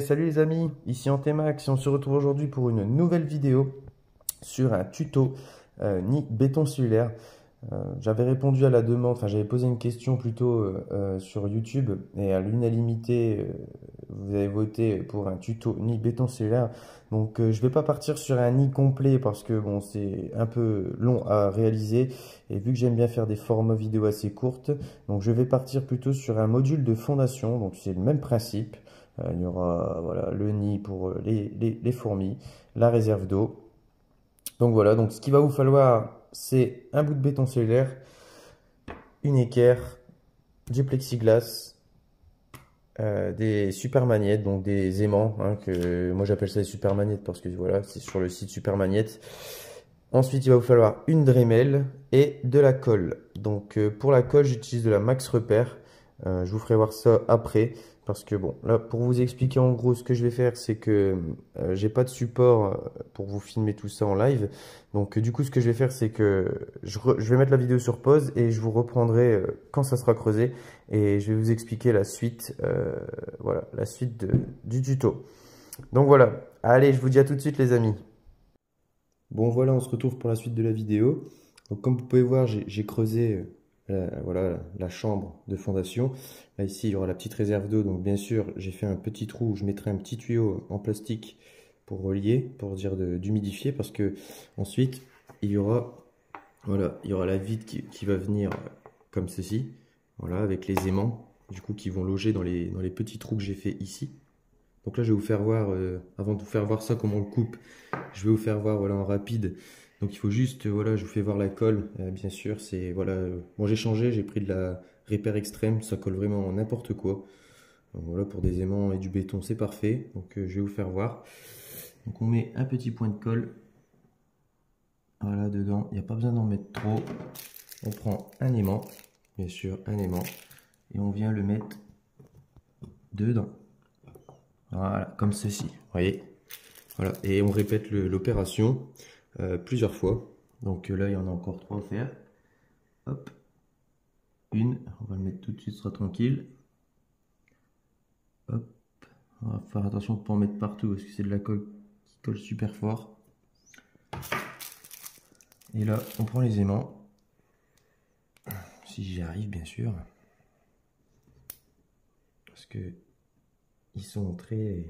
Salut les amis, ici Antémax et on se retrouve aujourd'hui pour une nouvelle vidéo sur un tuto nid béton cellulaire. J'avais répondu à la demande, enfin j'avais posé une question plutôt sur YouTube et à l'unanimité vous avez voté pour un tuto nid béton cellulaire. Donc je vais pas partir sur un nid complet parce que bon c'est un peu long à réaliser et vu que j'aime bien faire des formats vidéo assez courtes, donc je vais partir plutôt sur un module de fondation, donc c'est le même principe. Il y aura voilà, le nid pour les fourmis, la réserve d'eau. Donc voilà, donc ce qu'il va vous falloir, c'est un bout de béton cellulaire, une équerre, du plexiglas, des super magnettes, donc des aimants, hein, que moi j'appelle ça des super magnettes parce que voilà, c'est sur le site super magnettes. Ensuite, il va vous falloir une Dremel et de la colle. Donc pour la colle, j'utilise de la Max Repère. Je vous ferai voir ça après. Parce que bon, là, pour vous expliquer en gros ce que je vais faire, c'est que j'ai pas de support pour vous filmer tout ça en live. Donc du coup, ce que je vais faire, c'est que je vais mettre la vidéo sur pause et je vous reprendrai quand ça sera creusé. Et je vais vous expliquer la suite, voilà, la suite du tuto. Donc voilà, allez, je vous dis à tout de suite les amis. Bon voilà, on se retrouve pour la suite de la vidéo. Donc comme vous pouvez voir, j'ai creusé voilà, la chambre de fondation. Là ici, il y aura la petite réserve d'eau. Donc bien sûr, j'ai fait un petit trou où je mettrai un petit tuyau en plastique pour relier, pour dire d'humidifier. Parce que ensuite, il y aura, voilà, il y aura la vide qui va venir comme ceci. Voilà, avec les aimants, du coup, qui vont loger dans les petits trous que j'ai fait ici. Donc là, je vais vous faire voir, avant de vous faire voir ça, comment on le coupe, je vais vous faire voir voilà, en rapide. Donc il faut juste, voilà, je vous fais voir la colle, bien sûr, c'est, voilà, bon j'ai changé, j'ai pris de la Repair Extreme, ça colle vraiment n'importe quoi. Donc, voilà, pour des aimants et du béton, c'est parfait. Donc je vais vous faire voir. Donc on met un petit point de colle, voilà, dedans, il n'y a pas besoin d'en mettre trop. On prend un aimant, bien sûr, un aimant, et on vient le mettre dedans. Voilà, comme ceci, vous voyez. Voilà, et on répète l'opération plusieurs fois. Donc là, il y en a encore 3 à faire. Hop, une, on va le mettre tout de suite, ce sera tranquille. Hop, on va faire attention de ne pas en mettre partout parce que c'est de la colle qui colle super fort. Et là, on prend les aimants. Si j'y arrive, bien sûr. Parce que ils sont très...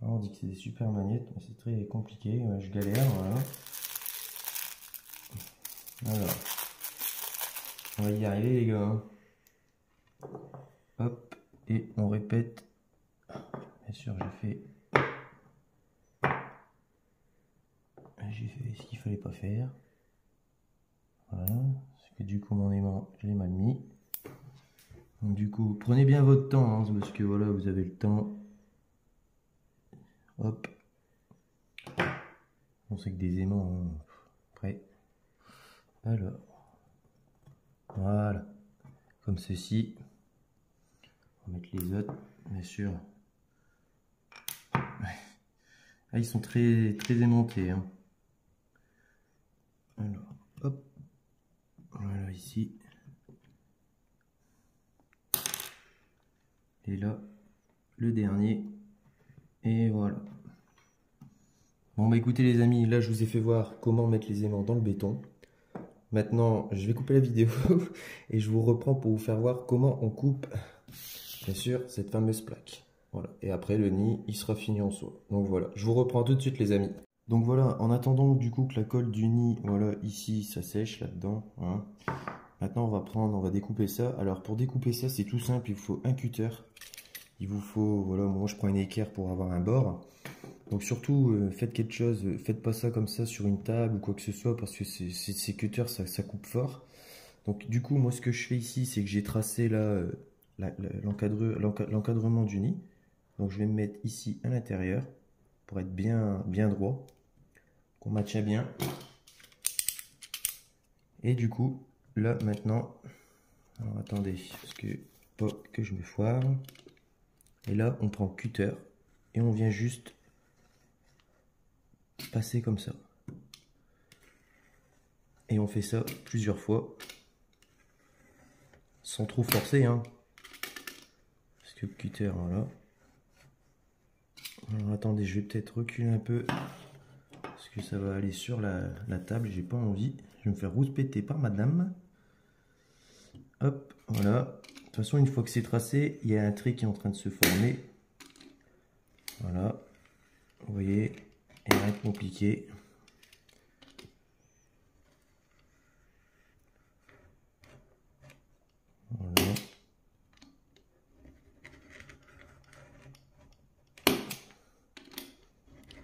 On dit que c'est des super magnettes, mais c'est très compliqué. Je galère, voilà. Alors, on va y arriver les gars. Hop, et on répète. Bien sûr, j'ai fait ce qu'il fallait pas faire. Voilà, parce que du coup mon aimant, je l'ai mal mis. Donc du coup, prenez bien votre temps, hein, parce que voilà, vous avez le temps. Hop. On sait que des aimants, hein. Prêt. Alors, voilà, comme ceci. On va mettre les autres, bien sûr. Ah, ils sont très aimantés, hein. Alors, hop. Voilà, ici. Et là, le dernier. Et voilà. Bon bah écoutez les amis, là je vous ai fait voir comment mettre les aimants dans le béton. Maintenant, je vais couper la vidéo et je vous reprends pour vous faire voir comment on coupe, bien sûr, cette fameuse plaque. Voilà. Et après, le nid, il sera fini en soi. Donc voilà, je vous reprends tout de suite les amis. Donc voilà, en attendant du coup que la colle du nid, voilà, ici, ça sèche là-dedans. Hein. Maintenant, on va découper ça. Alors pour découper ça, c'est tout simple, il vous faut un cutter. Il vous faut, voilà, moi je prends une équerre pour avoir un bord. Donc surtout, faites quelque chose, faites pas ça comme ça sur une table ou quoi que ce soit parce que ces cutters, ça coupe fort. Donc du coup, moi ce que je fais ici, c'est que j'ai tracé là l'encadrement du nid. Donc je vais me mettre ici à l'intérieur pour être bien droit, qu'on matche bien. Et du coup, là maintenant, alors attendez, parce que pas que je me foire. Et là, on prend cutter et on vient juste passer comme ça. Et on fait ça plusieurs fois, sans trop forcer, hein. Parce que le cutter, voilà. Alors attendez, je vais peut-être reculer un peu parce que ça va aller sur la table, j'ai pas envie. Je vais me faire rouspéter par madame. Hop, voilà. De toute façon, une fois que c'est tracé, il y a un trait qui est en train de se former. Voilà. Vous voyez, il n'y a rien de compliqué. Voilà.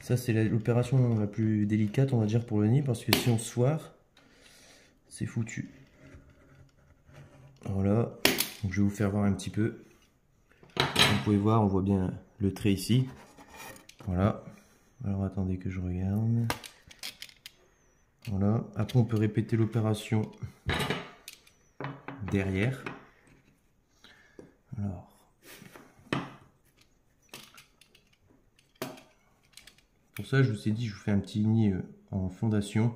Ça, c'est l'opération la plus délicate, on va dire, pour le nid, parce que si on se foire, c'est foutu. Voilà. Donc, je vais vous faire voir un petit peu. Comme vous pouvez voir, on voit bien le trait ici. Voilà. Alors, attendez que je regarde. Voilà. Après, on peut répéter l'opération derrière. Alors. Pour ça, je vous ai dit, je vous fais un petit nid en fondation.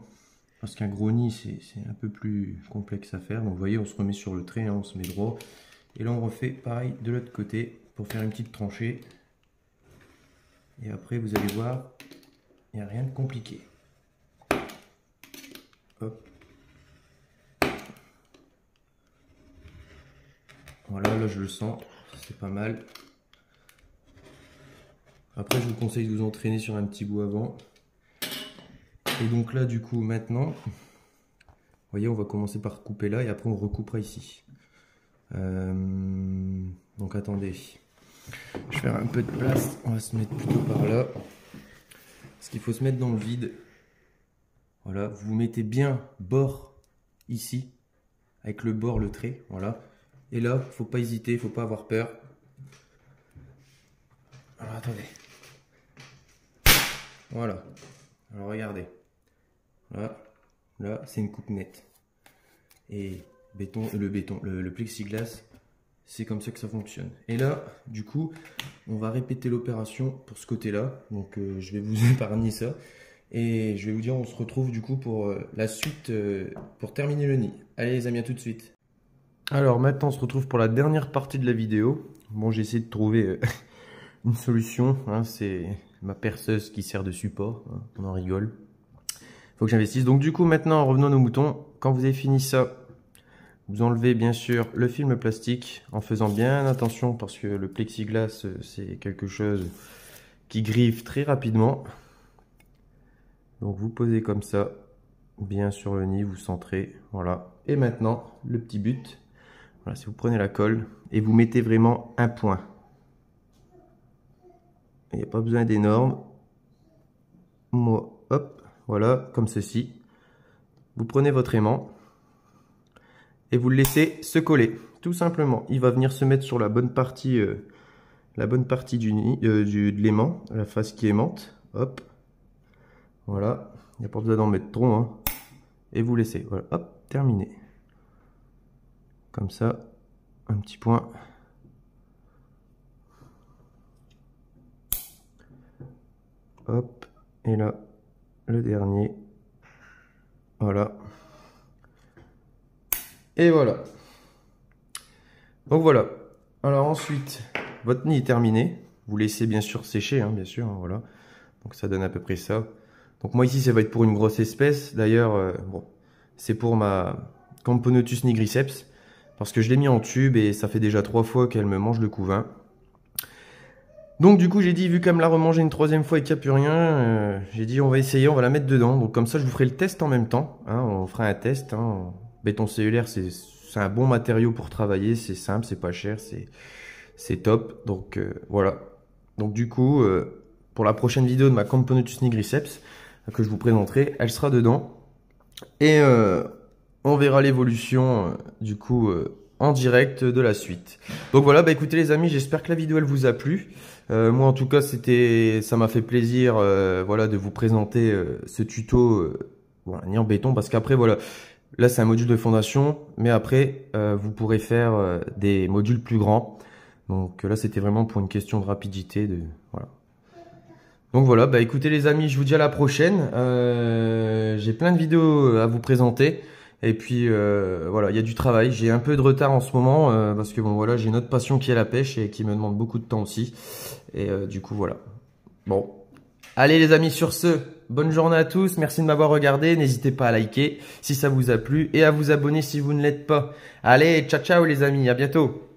Parce qu'un gros nid, c'est un peu plus complexe à faire. Donc, vous voyez, on se remet sur le trait, hein, on se met droit. Et là, on refait pareil de l'autre côté pour faire une petite tranchée. Et après, vous allez voir, il n'y a rien de compliqué. Hop. Voilà, là, je le sens. C'est pas mal. Après, je vous conseille de vous entraîner sur un petit bout avant. Et donc là, du coup, maintenant, vous voyez, on va commencer par couper là et après, on recoupera ici. Donc, attendez. Je vais faire un peu de place. On va se mettre plutôt par là. Parce qu'il faut se mettre dans le vide. Voilà, vous vous mettez bien bord ici. Avec le bord, le trait. Voilà. Et là, il ne faut pas hésiter, il ne faut pas avoir peur. Alors, attendez. Voilà. Alors, regardez. Là, là c'est une coupe nette. Et le plexiglas, c'est comme ça que ça fonctionne. Et là, du coup, on va répéter l'opération pour ce côté-là. Donc, je vais vous épargner ça. Et je vais vous dire, on se retrouve du coup pour la suite, pour terminer le nid. Allez les amis, à tout de suite. Alors maintenant, on se retrouve pour la dernière partie de la vidéo. Bon, j'ai essayé de trouver une solution. Hein, c'est ma perceuse qui sert de support. Hein, on en rigole. Faut que j'investisse. Donc du coup, maintenant, revenons à nos moutons. Quand vous avez fini ça, vous enlevez bien sûr le film plastique en faisant bien attention parce que le plexiglas, c'est quelque chose qui griffe très rapidement. Donc vous posez comme ça, bien sur le nid, vous centrez, voilà. Et maintenant, le petit but, voilà, si vous prenez la colle et vous mettez vraiment un point. Il n'y a pas besoin d'énorme. Moi, hop, voilà, comme ceci. Vous prenez votre aimant et vous le laissez se coller, tout simplement. Il va venir se mettre sur la bonne partie du nid, de l'aimant, la face qui aimante, hop. Voilà, il n'y a pas besoin d'en mettre trop, hein. Et vous laissez, voilà, hop, terminé. Comme ça, un petit point. Hop, et là, le dernier. Voilà. Et voilà. Donc voilà. Alors ensuite, votre nid est terminé. Vous laissez bien sûr sécher, hein, bien sûr, hein, voilà. Donc ça donne à peu près ça. Donc moi ici, ça va être pour une grosse espèce. D'ailleurs, bon, c'est pour ma Camponotus nigriceps. Parce que je l'ai mis en tube et ça fait déjà 3 fois qu'elle me mange le couvain. Donc du coup, j'ai dit, vu qu'elle me l'a remangé une 3e fois et qu'il n'y a plus rien, j'ai dit, on va essayer, on va la mettre dedans. Donc comme ça, je vous ferai le test en même temps. Hein, on fera un test. Hein. Béton cellulaire, c'est un bon matériau pour travailler. C'est simple, c'est pas cher, c'est top. Donc voilà. Donc du coup, pour la prochaine vidéo de ma Camponotus nigriceps, que je vous présenterai, elle sera dedans. Et on verra l'évolution du coup en direct de la suite. Donc voilà, bah écoutez les amis, j'espère que la vidéo elle vous a plu. Moi en tout cas ça m'a fait plaisir voilà, de vous présenter ce tuto voilà, nid en béton, parce qu'après voilà, là c'est un module de fondation, mais après vous pourrez faire des modules plus grands. Donc là c'était vraiment pour une question de rapidité, voilà. Donc voilà, bah écoutez les amis, je vous dis à la prochaine. J'ai plein de vidéos à vous présenter. Et puis voilà, il y a du travail. J'ai un peu de retard en ce moment parce que bon voilà, j'ai une autre passion qui est la pêche et qui me demande beaucoup de temps aussi. Et du coup voilà. Bon. Allez les amis, sur ce, bonne journée à tous. Merci de m'avoir regardé. N'hésitez pas à liker si ça vous a plu et à vous abonner si vous ne l'êtes pas. Allez, ciao ciao les amis, à bientôt.